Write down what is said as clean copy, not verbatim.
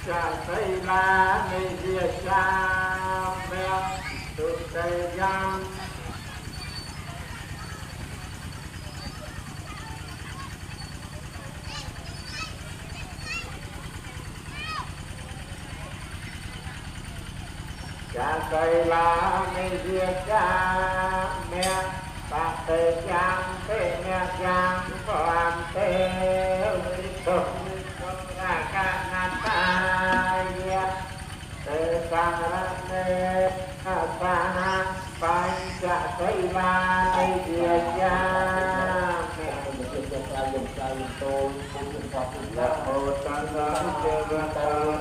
cha tây la ngày dia cha mẹ tụi tây giang cha tây la ngày dia cha mẹ ta tây giang tây mẹ giang toàn tây sông ra ca na ta tây sang ra tây sa na pai cha tây la ngày dia cha mẹ tôi cũng là một trong những